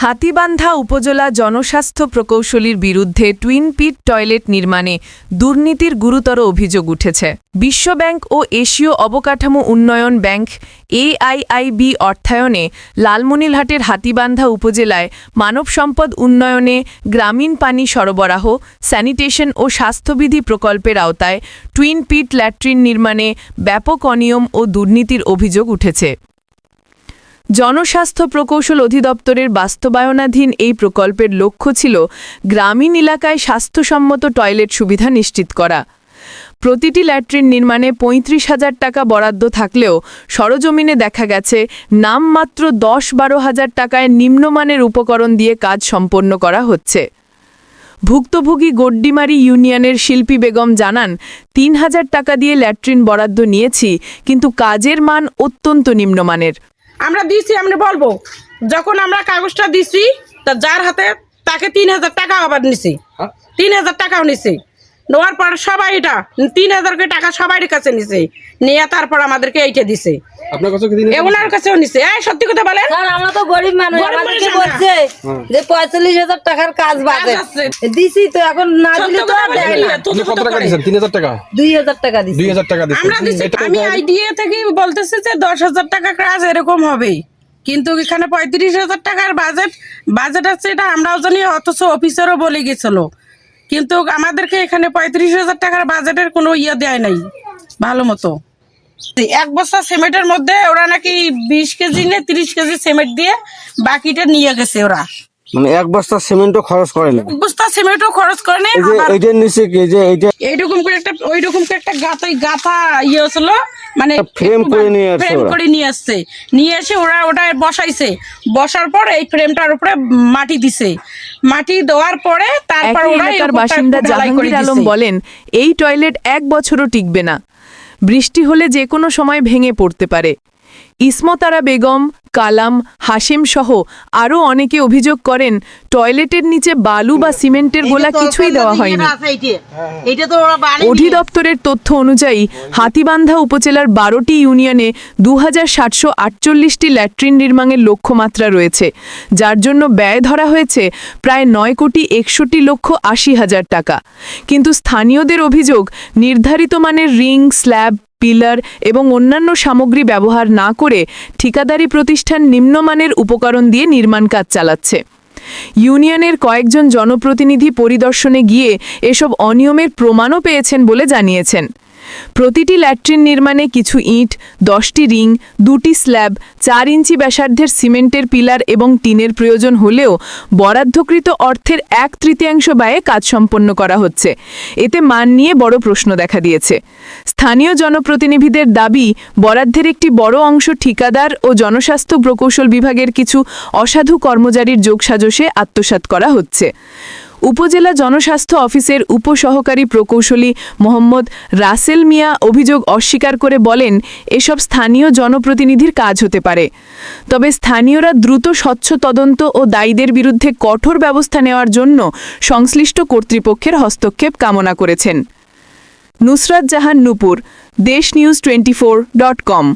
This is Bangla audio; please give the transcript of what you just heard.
হাতীবান্ধা উপজেলা জনস্বাস্থ্য প্রকৌশলীর বিরুদ্ধে টুইন পিট টয়লেট নির্মাণে দুর্নীতির গুরুতর অভিযোগ উঠেছে। বিশ্বব্যাংক ও এশীয় অবকাঠামো উন্নয়ন ব্যাংক AIIB অর্থায়নে লালমনিরহাটের হাতীবান্ধা উপজেলায় মানব সম্পদ উন্নয়নে গ্রামীণ পানি সরবরাহ, স্যানিটেশন ও স্বাস্থ্যবিধি প্রকল্পের আওতায় টুইন পিট ল্যাট্রিন নির্মাণে ব্যাপক অনিয়ম ও দুর্নীতির অভিযোগ উঠেছে। জনস্বাস্থ্য প্রকৌশল অধিদপ্তরের বাস্তবায়নাধীন এই প্রকল্পের লক্ষ্য ছিল গ্রামীণ এলাকায় স্বাস্থ্যসম্মত টয়লেট সুবিধা নিশ্চিত করা। প্রতিটি ল্যাট্রিন নির্মাণে ৩৫,০০০ টাকা বরাদ্দ থাকলেও সরজমিনে দেখা গেছে নামমাত্র ১০-১২ হাজার টাকায় নিম্নমানের উপকরণ দিয়ে কাজ সম্পন্ন করা হচ্ছে। ভুক্তভোগী গড্ডিমারি ইউনিয়নের শিল্পী বেগম জানান, ৩,০০০ টাকা দিয়ে ল্যাট্রিন বরাদ্দ নিয়েছি, কিন্তু কাজের মান অত্যন্ত নিম্নমানের। আমরা দিছি, আমরা বলবো যখন আমরা কাগজটা দিছি তা যার হাতে তাকে ৩,০০০ টাকা আবার নিছি, ৩,০০০ টাকাও নিছি। নেওয়ার পর সবাই এটা ৩,০০০ টাকা সবাই কাছে নিছে, নিয়ে তারপর আমাদেরকে এইটা দিছে। ওনার কাছেও নিছে। সত্যি কথা বলেন, আমরা তো গরিব মানুষ, আমাদেরকে বলছে যে ৪৫,০০০ টাকার কাজ বাজে দিছি, তো এখন না দিলে তো কত টাকা দিয়েছেন? ৩,০০০ টাকা, ২,০০০ টাকা দিছি। ২,০০০ টাকা দিয়েছেন। আমরা দিছি। আমি আইডিয়া থেকে বলতেছি যে ১০,০০০ টাকা কাজ এরকম হবে, কিন্তু এখানে ৩৫,০০০ টাকার বাজেট আছে, এটা আমরাও জানি, অথচ অফিসারও বলে গেছিল, কিন্তু আমাদেরকে এখানে ৩৫,০০০ টাকার বাজেটের কোনো দেয় নাই ভালো মতো। ১ বস্তা সিমেন্টের মধ্যে ওরা নাকি ২০ কেজি না ৩০ কেজি সিমেন্ট দিয়ে বাকিটা নিয়ে গেছে ওরা। মানে ১ বস্তা সিমেন্টও খরচ করে না, ১ বস্তা সিমেন্টও খরচ করে না। এইটার নিচে কি যে এইটা এইরকম করে একটা ওইরকম করে একটা গাথা ছিল, মানে ফ্রেম করে নিয়ে আসছে, ফ্রেম করে নিয়ে আসছে, নিয়ে এসে ওরা ওটা বসাইছে। বসার পর এই ফ্রেমটার উপরে মাটি দিছে, মাটি দেওয়ার পরে তারপর ওরা এলাকার বাসিন্দা জাহাঙ্গীর আলম বলেন, এই টয়লেট ১ বছরও টিকবে না, বৃষ্টি হলে যে কোনো সময় ভেঙে পড়তে পারে। ইসমতারা বেগম, কালাম, হাশেম সহ আরও অনেকে অভিযোগ করেন, টয়লেটের নিচে বালু বা সিমেন্টের গোলা কিছুই দেওয়া হয়নি। অধিদপ্তরের তথ্য অনুযায়ী হাতীবান্ধা উপজেলার ১২টি ইউনিয়নে ২,৭৪৮টি ল্যাট্রিন নির্মাণের লক্ষ্যমাত্রা রয়েছে, যার জন্য ব্যয় ধরা হয়েছে প্রায় ৯,৬১,৮০,০০০ টাকা। কিন্তু স্থানীয়দের অভিযোগ, নির্ধারিত মানের রিং, স্ল্যাব, পিলার এবং অন্যান্য সামগ্রী ব্যবহার না করে ঠিকাদারি প্রতিষ্ঠান নিম্নমানের উপকরণ দিয়ে নির্মাণ কাজ চালাচ্ছে। ইউনিয়নের কয়েকজন জনপ্রতিনিধি পরিদর্শনে গিয়ে এসব অনিয়মের প্রমাণও পেয়েছেন বলে জানিয়েছেন। প্রতিটি ল্যাট্রিন নির্মাণে কিছু ইট, ১০টি রিং, ২টি স্ল্যাব, ৪ ইঞ্চি ব্যাসার্ধের সিমেন্টের পিলার এবং টিনের প্রয়োজন হলেও বরাদ্দকৃত অর্থের ১/৩ ব্যয়ে কাজ সম্পন্ন করা হচ্ছে। এতে মান নিয়ে বড় প্রশ্ন দেখা দিয়েছে। স্থানীয় জনপ্রতিনিধিদের দাবি, বরাদ্দের একটি বড় অংশ ঠিকাদার ও জনস্বাস্থ্য প্রকৌশল বিভাগের কিছু অসাধু কর্মচারীর যোগসাজশে আত্মসাৎ করা হচ্ছে। উপজেলা জনস্বাস্থ্য অফিসের উপসহকারী প্রকৌশলী মোহাম্মদ রাসেল মিয়া অভিযোগ অস্বীকার করে বলেন, এসব স্থানীয় জনপ্রতিনিধির কাজ হতে পারে, তবে স্থানীয়রা দ্রুত স্বচ্ছ তদন্ত ও দায়ীদের বিরুদ্ধে কঠোর ব্যবস্থা নেওয়ার জন্য সংশ্লিষ্ট কর্তৃপক্ষের হস্তক্ষেপ কামনা করেছেন। নুসরাত জাহান নূপুর, দেশ নিউজ 24.com।